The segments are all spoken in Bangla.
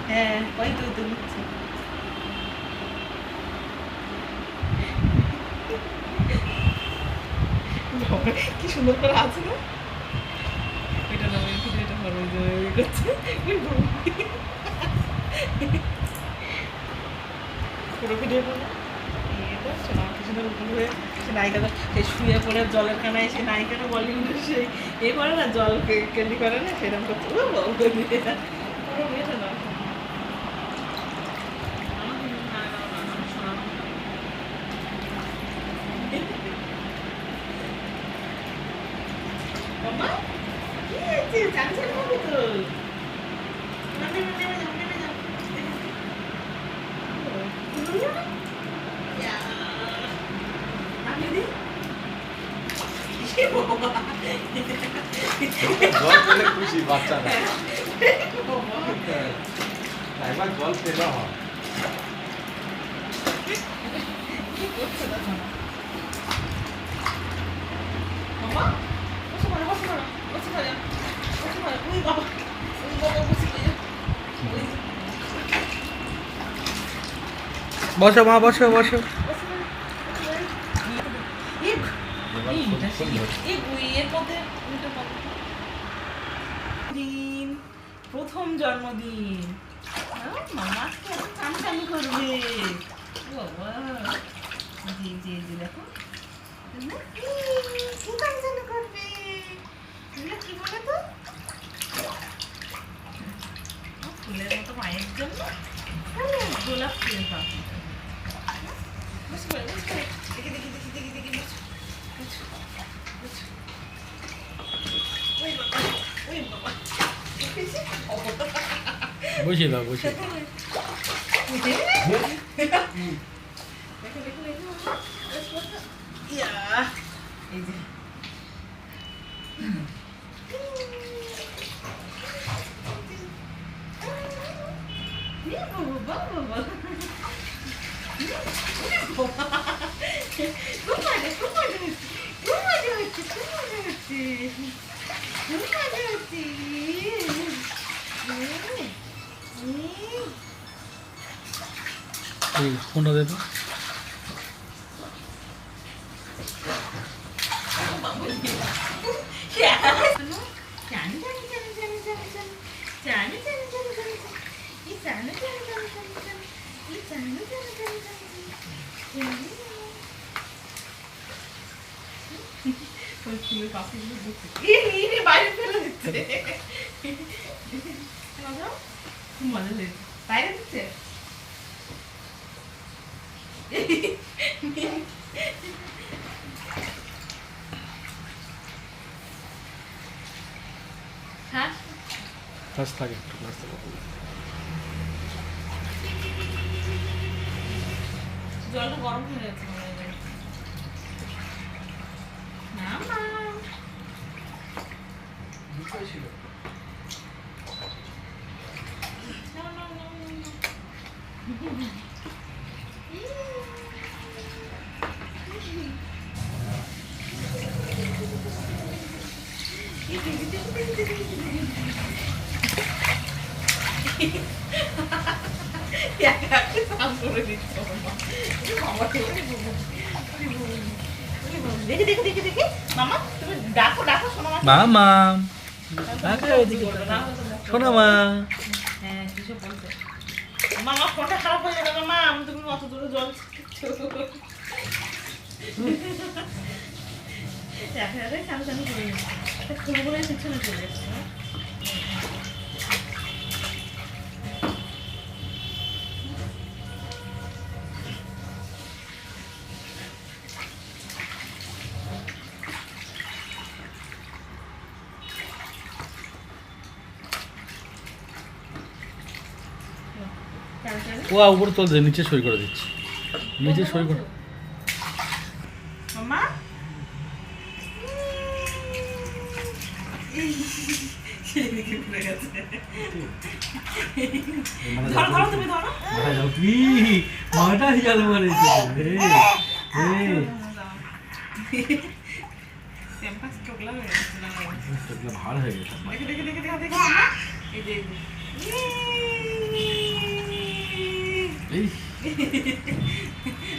হ্যাঁ ওই তো তো নিচ্ছে কি সুন্দর করে আছে না এটা না ওই ভিডিওটা ভালো ওই করছে পুরো ভিডিওটা না এটা শোনা কি সুন্দর উপরে সে নায়িকাটা সেই শুয়ে পড়ে জলের কানায় সেই নায়িকাটা বলিউডে সেই এ করে না জল ক্যান্ডি করে না সেরকম করছে ও বাবু পুরো মেয়েটা না Mama, iya, cantik mau betul. Mana. Dulunya? Ya. Ambil deh. জল পেলে খুশি বাচ্চারা একবার জল পেলে হয় Mama, bos mana? Uy, baba. বসো মা বসো বসো দিন প্রথম জন্মদিন মামা চান করবে বাবা জি জি জি দেখো চান করবে কি বলে তো ফুলের মতো মায়ের জন্য গোলাপ ফুলের পাখি দেখি বসিয়ে দাও বসিয়ে ফোনটা দেবো বাইরে ফেলে দিচ্ছে মজা হয়েছে বাইরে দিচ্ছে ক্লাস থাকে একটু ক্লাস থাকে জলটা গরম হয়ে যাচ্ছে না মা ছিল দেখি মামা তুমি ডাকো শোনো মামা শোনো মা হ্যাঁ কিছু বলছে মামা ফোনটা খারাপ হয়ে যাবে মা আমি তুমি অত দূরে জল চালু করে ফুলগুলোই পিছনে চলে এসছে ও উপরে তোল দে নিচে সই করে দিচ্ছি নিচে সই করে মামা তুমি মাটা হিয়াল মারেছে ভালো হয়ে গেছে এই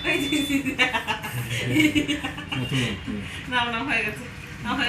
ওই যে, নতুন নাম হয়ে গেছে নাম হয়ে গেছে